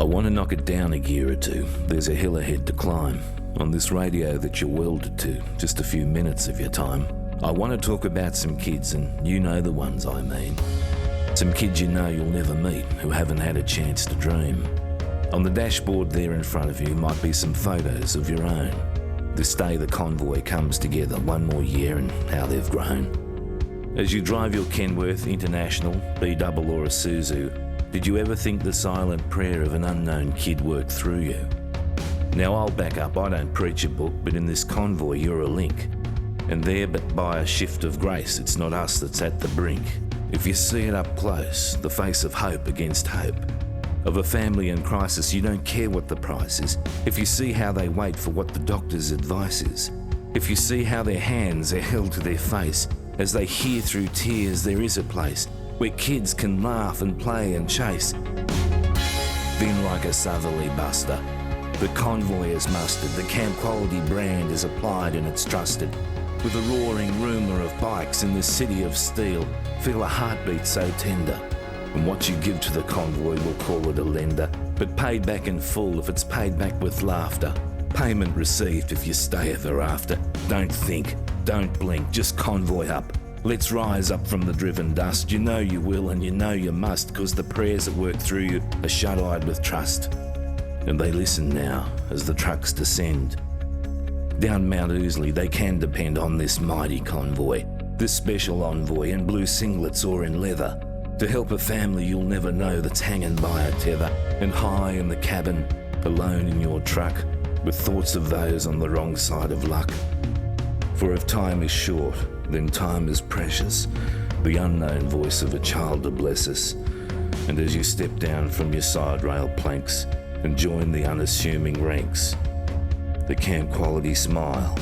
want to knock it down a gear or two. There's a hill ahead to climb. On this radio that you're welded to, just a few minutes of your time, I want to talk about some kids, and you know the ones I mean. Some kids you know you'll never meet, who haven't had a chance to dream. On the dashboard there in front of you might be some photos of your own. This day the Convoy comes together one more year and how they've grown. As you drive your Kenworth, International, B-double or a Suzu, did you ever think the silent prayer of an unknown kid worked through you? Now I'll back up, I don't preach a book, but in this Convoy you're a link. And there, but by a shift of grace, it's not us that's at the brink. If you see it up close, the face of hope against hope, of a family in crisis, you don't care what the price is. If you see how they wait for what the doctor's advice is, if you see how their hands are held to their face, as they hear through tears there is a place where kids can laugh and play and chase. Then like a southerly buster, the Convoy is mustered, the camp quality brand is applied and it's trusted. With a roaring rumour of bikes in this city of steel, feel a heartbeat so tender. And what you give to the Convoy, we'll call it a lender, but paid back in full if it's paid back with laughter. Payment received if you stay ever after. Don't think, don't blink, just convoy up. Let's rise up from the driven dust. You know you will and you know you must, 'cause the prayers that work through you are shut-eyed with trust. And they listen now as the trucks descend. Down Mount Ousley they can depend on this mighty Convoy, this special envoy in blue singlets or in leather, to help a family you'll never know that's hanging by a tether, and high in the cabin, alone in your truck, with thoughts of those on the wrong side of luck. For if time is short, then time is precious, the unknown voice of a child to bless us. And as you step down from your side rail planks and join the unassuming ranks, the camp quality smile,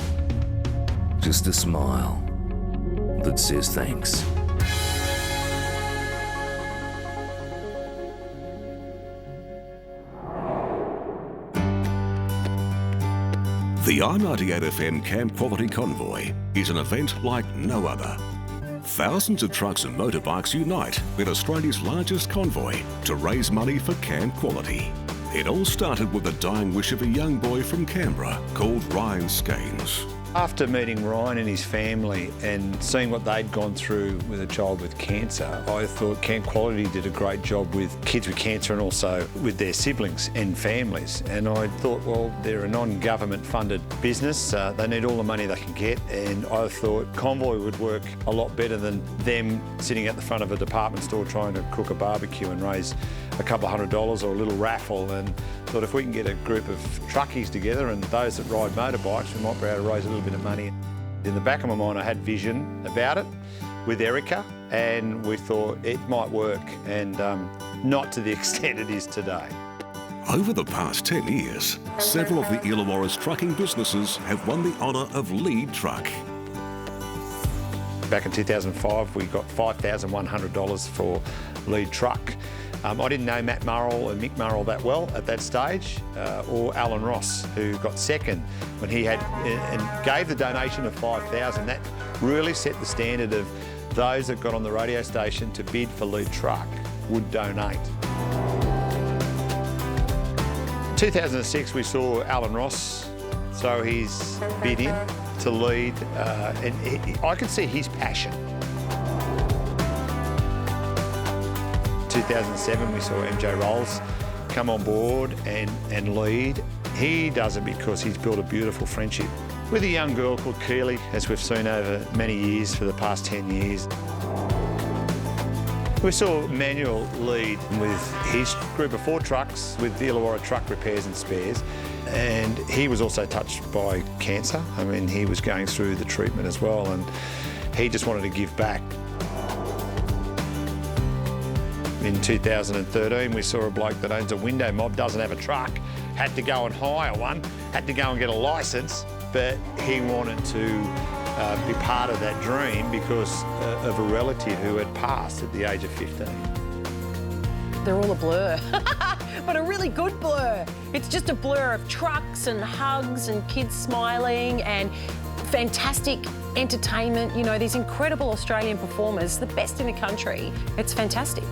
just a smile that says thanks. The i98FM Camp Quality Convoy is an event like no other. Thousands of trucks and motorbikes unite in Australia's largest convoy to raise money for camp quality. It all started with the dying wish of a young boy from Canberra called Ryan Scaines. After meeting Ryan and his family and seeing what they'd gone through with a child with cancer, I thought Camp Quality did a great job with kids with cancer and also with their siblings and families. And I thought, well, they're a non-government funded business. They need all the money they can get. And I thought Convoy would work a lot better than them sitting at the front of a department store trying to cook a barbecue and raise a couple of $100 or a little raffle. And thought if we can get a group of truckies together and those that ride motorbikes, we might be able to raise a little bit of money. In the back of my mind, I had vision about it with Erica, and we thought it might work, and not to the extent it is today. Over the past 10 years, several of the Illawarra's trucking businesses have won the honour of lead truck. Back in 2005, we got $5,100 for lead truck. I didn't know Matt Murrell and Mick Murrell that well at that stage, or Alan Ross, who got second when he had and gave the donation of $5,000. That really set the standard of those that got on the radio station to bid for lead truck would donate. 2006, we saw Alan Ross throw his bid in to lead, and I could see his passion. 2007, we saw MJ Rolls come on board and lead. He does it because he's built a beautiful friendship with a young girl called Keely, as we've seen over many years for the past 10 years. We saw Manuel lead with his group of 4 trucks with the Illawarra Truck Repairs and Spares, and he was also touched by cancer. I mean, he was going through the treatment as well, and he just wanted to give back. In 2013, we saw a bloke that owns a window mob, doesn't have a truck, had to go and hire one, had to go and get a licence, but he wanted to be part of that dream because of a relative who had passed at the age of 15. They're all a blur, but a really good blur. It's just a blur of trucks and hugs and kids smiling and fantastic entertainment, you know, these incredible Australian performers, the best in the country. It's fantastic.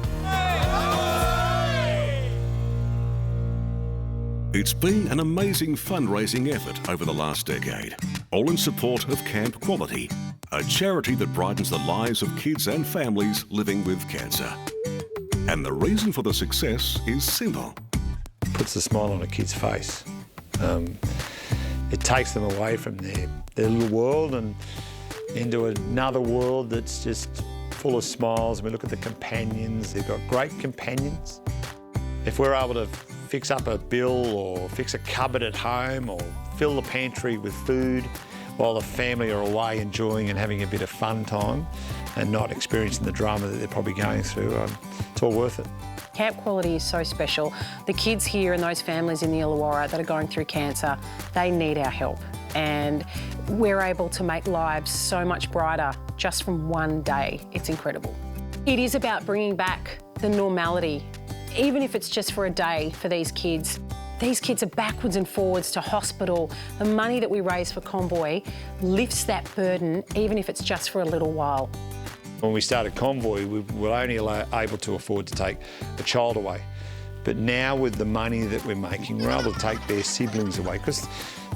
It's been an amazing fundraising effort over the last decade, all in support of Camp Quality, a charity that brightens the lives of kids and families living with cancer. And the reason for the success is simple. Puts a smile on a kid's face. It takes them away from their little world and into another world that's just full of smiles. We look at the companions. They've got great companions. If we're able to fix up a bill or fix a cupboard at home or fill the pantry with food while the family are away enjoying and having a bit of fun time and not experiencing the drama that they're probably going through, it's all worth it. Camp Quality is so special. The kids here and those families in the Illawarra that are going through cancer, they need our help. And we're able to make lives so much brighter just from one day. It's incredible. It is about bringing back the normality, even if it's just for a day for these kids. These kids are backwards and forwards to hospital. The money that we raise for Convoy lifts that burden, even if it's just for a little while. When we started Convoy, we were only able to afford to take a child away. But now with the money that we're making, we're able to take their siblings away because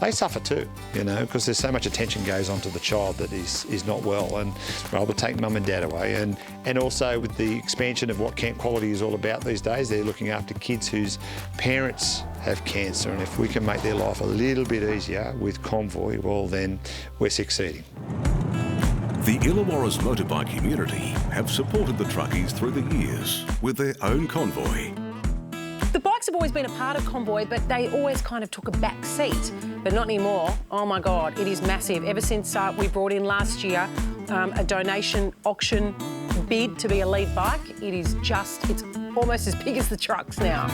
they suffer too, you know, because there's so much attention goes onto the child that is not well, and we're able to take mum and dad away. And also with the expansion of what Camp Quality is all about these days, they're looking after kids whose parents have cancer, and if we can make their life a little bit easier with Convoy, well then we're succeeding. The Illawarra's motorbike community have supported the truckies through the years with their own convoy. The bikes have always been a part of Convoy, but they always kind of took a back seat. But not anymore. Oh my God, it is massive. Ever since we brought in last year a donation auction bid to be a lead bike, it's almost as big as the trucks now.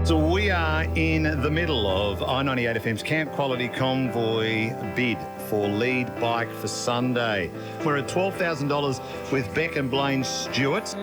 So we are in the middle of i98FM's Camp Quality Convoy bid for lead bike for Sunday. We're at $12,000 with Beck and Blaine Stewart.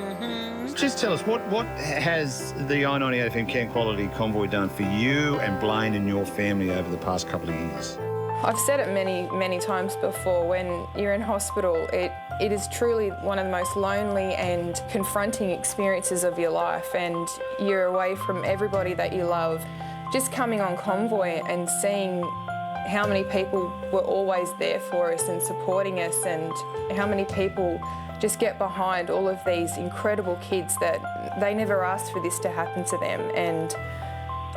Just tell us, what has the i98FM Camp Quality Convoy done for you and Blaine and your family over the past couple of years? I've said it many times before, when you're in hospital, it is truly one of the most lonely and confronting experiences of your life, and you're away from everybody that you love. Just coming on Convoy and seeing how many people were always there for us and supporting us, and how many people just get behind all of these incredible kids that they never asked for this to happen to them. And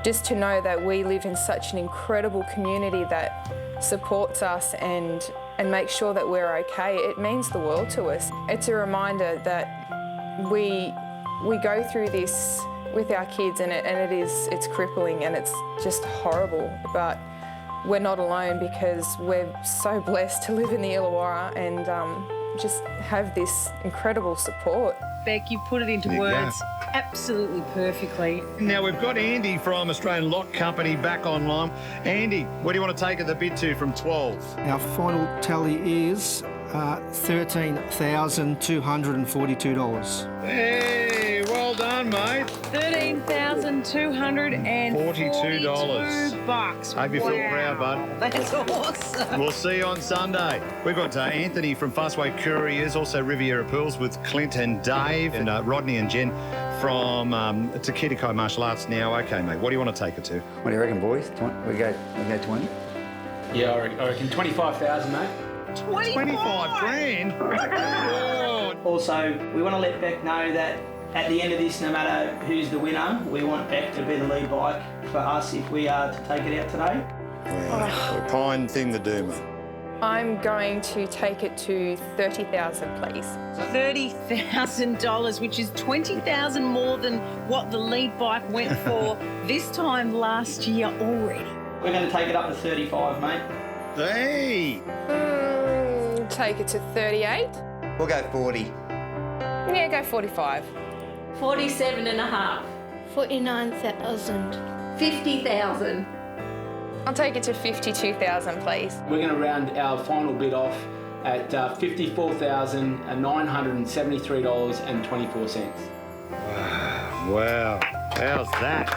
just to know that we live in such an incredible community that supports us and makes sure that we're okay, it means the world to us. It's a reminder that we go through this with our kids, and it's crippling and it's just horrible, but we're not alone because we're so blessed to live in the Illawarra and just have this incredible support. Beck, you put it into words absolutely perfectly. Now we've got Andy from Australian Lock Company back online. Andy, what do you want to take the bid to from 12? Our final tally is $13,242. Hey, well done, mate. $13,242 bucks. Hope you feel proud, bud. That's awesome. We'll see you on Sunday. We've got Anthony from Fastway Couriers, also Riviera Pools with Clint and Dave, and Rodney and Jen from Takitikai Martial Arts now. Okay, mate, what do you want to take it to? What do you reckon, boys? We go 20? Yeah, I reckon 25,000, mate. 25 grand? Oh. Also, we want to let Beck know that at the end of this, no matter who's the winner, we want Beck to be the lead bike for us if we are to take it out today. A kind thing to do, mate. I'm going to take it to $30,000, please. $30,000, which is $20,000 more than what the lead bike went for this time last year already. We're going to take it up to 35, mate. Hey! Take it to 38. We'll go 40. Yeah, go 45. 47.5. 49,000. 50,000. I'll take it to 52,000, please. We're going to round our final bid off at $54,973.24. Wow. How's that?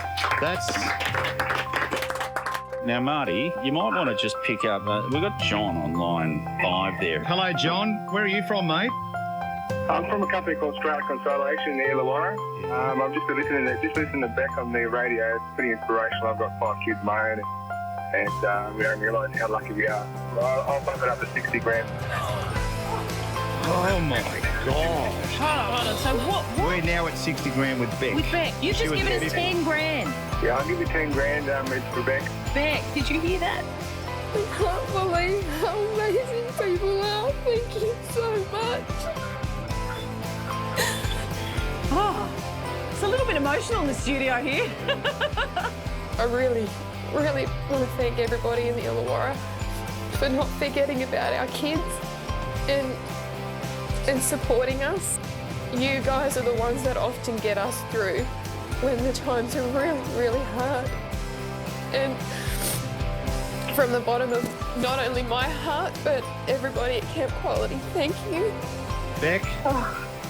Now, Marty, you might want to just pick up... we've got John on line 5 there. Hello, John. Where are you from, mate? I'm from a company called Strata Consolation in the Illawarra. I'm just listening to Beck on the radio. It's pretty inspirational. I've got 5 kids of my own, and we don't realise how lucky we are. I'll bump it up to 60 grand. Oh my gosh. Hold on. So what? We're now at 60 grand with Beck. With Beck. You've just given us 10 grand. Yeah, I'll give you 10 grand. It's for Beck. Beck, did you hear that? I can't believe how amazing people are. Thank you so much. Oh, it's a little bit emotional in the studio here. I really want to thank everybody in the Illawarra for not forgetting about our kids and supporting us. You guys are the ones that often get us through when the times are really, really hard. And from the bottom of not only my heart, but everybody at Camp Quality, thank you. Beck,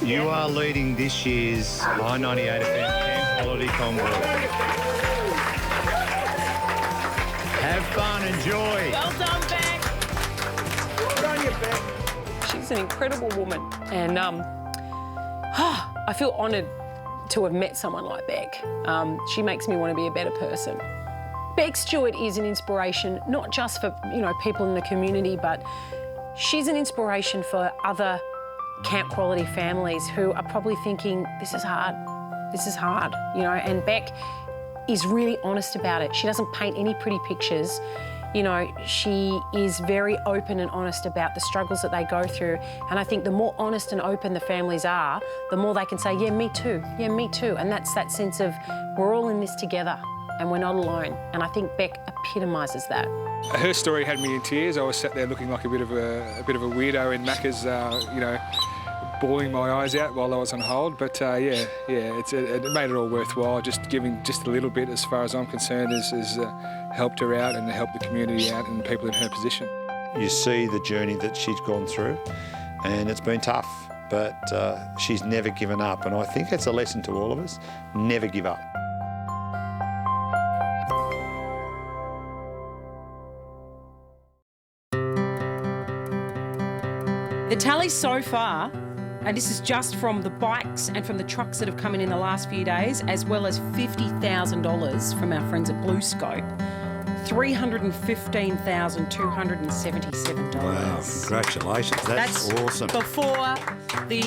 you are leading this year's i98FM Camp Quality Convoy. Have fun, enjoy. Well done, Beck. Good on you, Beck. She's an incredible woman, and I feel honoured to have met someone like Beck. She makes me want to be a better person. Beck Stewart is an inspiration, not just for people in the community, but she's an inspiration for other Camp Quality families who are probably thinking, this is hard, and Beck is really honest about it. She doesn't paint any pretty pictures. She is very open and honest about the struggles that they go through. And I think the more honest and open the families are, the more they can say, yeah, me too. And that's that sense of we're all in this together and we're not alone. And I think Beck epitomises that. Her story had me in tears. I was sat there looking like a bit of a weirdo in Macca's, bawling my eyes out while I was on hold. But it made it all worthwhile. Just giving just a little bit, as far as I'm concerned, has helped her out and helped the community out and people in her position. You see the journey that she's gone through, and it's been tough, but she's never given up. And I think that's a lesson to all of us. Never give up. The tally so far, and this is just from the bikes and from the trucks that have come in the last few days, as well as $50,000 from our friends at Blue Scope. $315,277. Wow, congratulations. That's awesome. Before the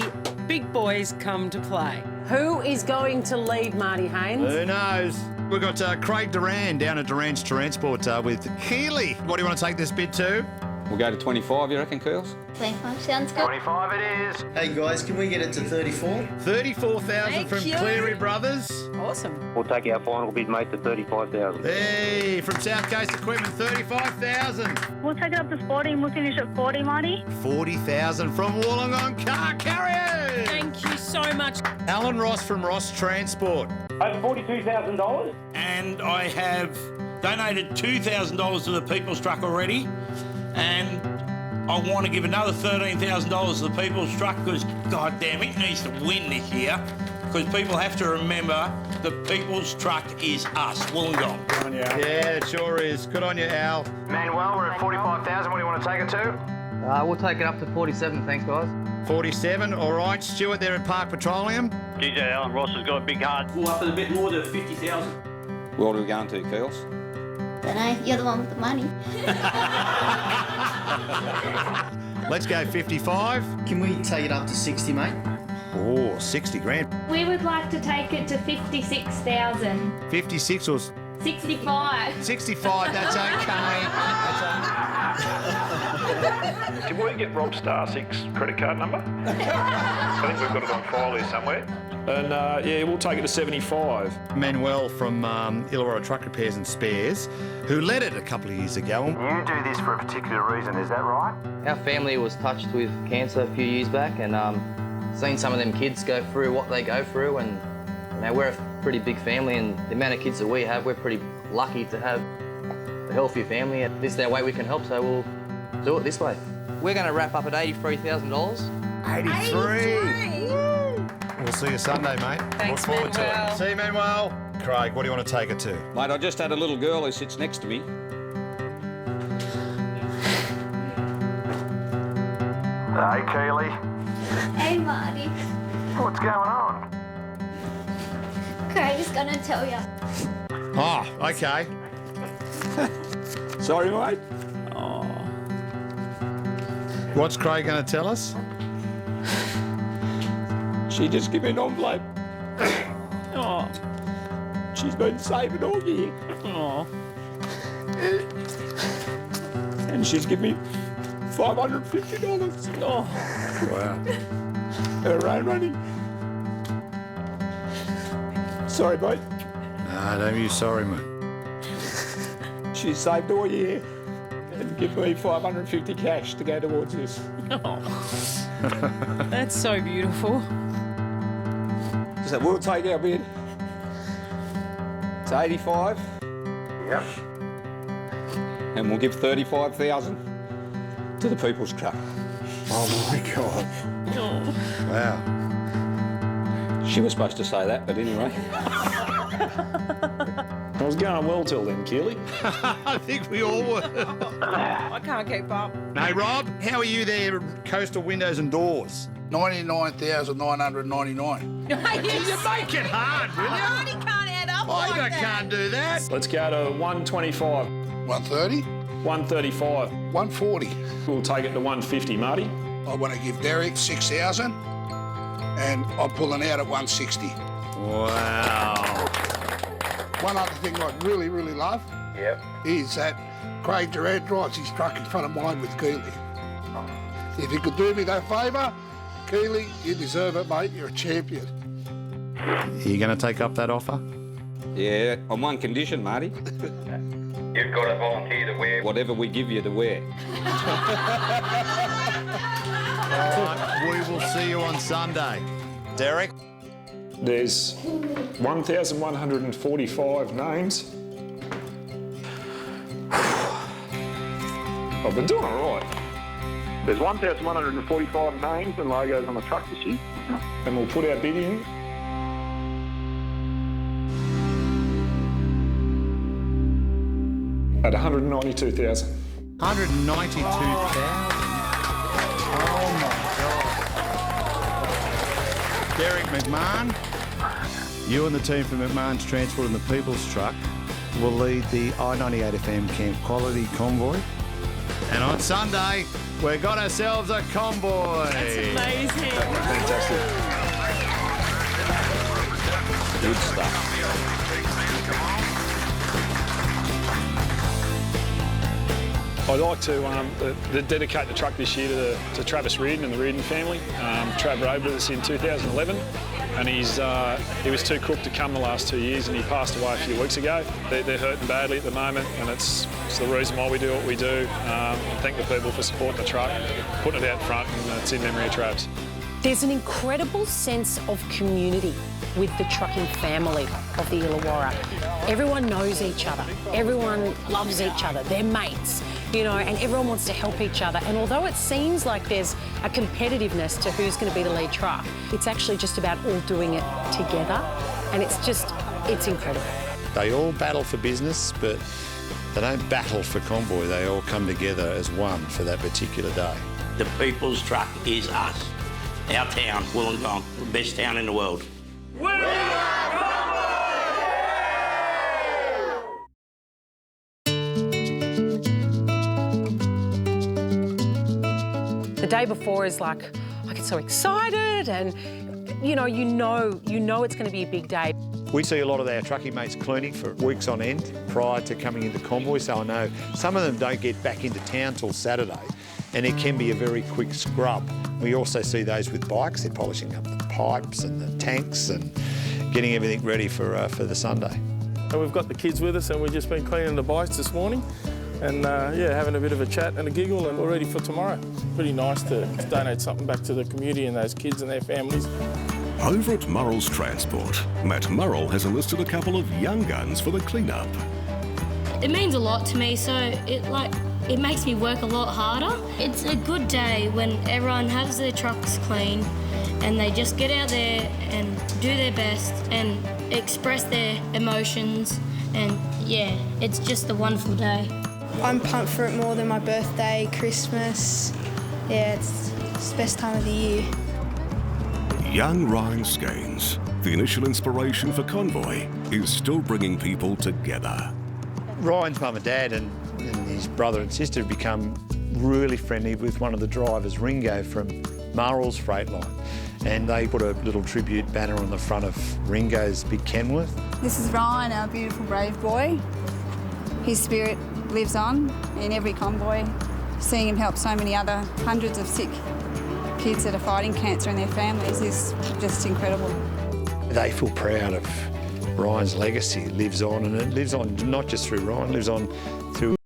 big boys come to play. Who is going to lead, Marty Haynes? Who knows? We've got Craig Duran down at Duran's Transport with Keely. What do you want to take this bid to? We'll go to 25, you reckon, Curls? 25 sounds good. 25 it is. Hey guys, can we get it to 34? 34,000 from Cleary Brothers. Awesome. We'll take our final bid, mate, to 35,000. Hey, from South Coast Equipment, 35,000. We'll take it up to 40 and we'll finish at 40, Marty. 40,000 from Wollongong Car Carriers. Thank you so much. Alan Ross from Ross Transport. Over $42,000. And I have donated $2,000 to the People's Truck already. And I want to give another $13,000 to the People's Truck because, goddamn, it needs to win this year. Because people have to remember the People's Truck is us, Wollongong. Good on you. Yeah, it sure is. Good on you, Al. Manuel, we're at 45,000. What do you want to take it to? We'll take it up to 47, thanks, guys. 47, all right. Stuart there at Park Petroleum. DJ Alan Ross has got a big heart. We'll up it a bit more to 50,000. What are we going to, Curls? Don't know, you're the one with the money. Let's go 55. Can we take it up to 60, mate? Oh, 60 grand. We would like to take it to 56,000. 56 or 65. 65, that's okay. Did we get Rob Starsick's credit card number? I think we've got it on file here somewhere. And we'll take it to 75. Manuel from Illawarra Truck Repairs and Spares, who led it a couple of years ago. You do this for a particular reason, is that right? Our family was touched with cancer a few years back, and seen some of them kids go through what they go through, and we're a pretty big family, and the amount of kids that we have, we're pretty lucky to have a healthy family, and this is our way we can help, so we'll do it this way. We're going to wrap up at $83,000. 83! We'll see you Sunday, mate. Thanks, Look forward Manuel. to it. See you, Manuel. Craig, what do you want to take it to? Mate, I just had a little girl who sits next to me. Hey, Keely. Hey, Marty. Marty. What's going on? Craig is gonna tell you. Oh, okay. Sorry, mate. What's Craig going to tell us? She just gave me an envelope. Oh. She's been saving all year. Oh. And she's given me $550. Oh. Wow. Her own money. Sorry, mate. No, don't be sorry, mate. She saved all year and give me $550 cash to go towards this. Oh. That's so beautiful. So we'll take our bid. It's 85. Yep. And we'll give 35,000 to the People's Truck. Oh my God. Oh. Wow. She was supposed to say that, but anyway. I was going well till then, Keely. I think we all were. I can't keep up. Hey, Rob, how are you there, Coastal Windows and Doors? 99,999. You make it hard, will you? Marty can't add up like I that. can't do that. Let's go to 125. 130. 135. 140. We'll take it to 150, Marty. I want to give Derek 6,000, and I'm pulling out at 160. Wow. One other thing I really, really love is that Craig Durant drives his truck in front of mine with Keely. If you could do me that favour, Keely, you deserve it, mate. You're a champion. Are you going to take up that offer? Yeah, on one condition, Marty. You've got to volunteer to wear. Whatever we give you to wear. All right, we will see you on Sunday. Derek? There's 1,145 names. I've been doing all right. There's 1,145 names and logos on the truck this year. And we'll put our bid in. At 192,000. 192,000. Oh my God. Derek McMahon, you and the team from McMahon's Transport and the People's Truck will lead the i98FM Camp Quality Convoy. And on Sunday, we've got ourselves a convoy. That's amazing. Fantastic. Good stuff. I'd like to dedicate the truck this year to Travis Reardon and the Reardon family. Trav rode with us in 2011, and he was too crook to come the last 2 years, and he passed away a few weeks ago. They're hurting badly at the moment, and it's the reason why we do what we do. And thank the people for supporting the truck, putting it out front, and it's in memory of Travs. There's an incredible sense of community with the trucking family of the Illawarra. Everyone knows each other. Everyone loves each other. They're mates, you know, and everyone wants to help each other. And although it seems like there's a competitiveness to who's going to be the lead truck, it's actually just about all doing it together. And it's incredible. They all battle for business, but they don't battle for convoy. They all come together as one for that particular day. The People's Truck is us. Our town, Wollongong, the best town in the world. The day before is like, I get so excited, and you know it's going to be a big day. We see a lot of our trucking mates cleaning for weeks on end prior to coming into convoy, so I know some of them don't get back into town till Saturday, and it can be a very quick scrub. We also see those with bikes. They're polishing up the pipes and the tanks and getting everything ready for the Sunday. And we've got the kids with us, and we've just been cleaning the bikes this morning, and having a bit of a chat and a giggle, and we're ready for tomorrow. Pretty nice to donate something back to the community and those kids and their families. Over at Murrell's Transport, Matt Murrell has enlisted a couple of young guns for the clean-up. It means a lot to me, so it makes me work a lot harder. It's a good day when everyone has their trucks clean and they just get out there and do their best and express their emotions, and yeah, it's just a wonderful day. I'm pumped for it more than my birthday, Christmas. Yeah, it's the best time of the year. Young Ryan Skeins, the initial inspiration for Convoy, is still bringing people together. Ryan's mum and dad and his brother and sister have become really friendly with one of the drivers, Ringo from Marl's Freight Line. And they put a little tribute banner on the front of Ringo's big Kenworth. This is Ryan, our beautiful brave boy. His spirit lives on in every convoy. Seeing him help so many other hundreds of sick kids that are fighting cancer and their families is just incredible. They feel proud of Ryan's legacy. It lives on, and it lives on not just through Ryan, it lives on through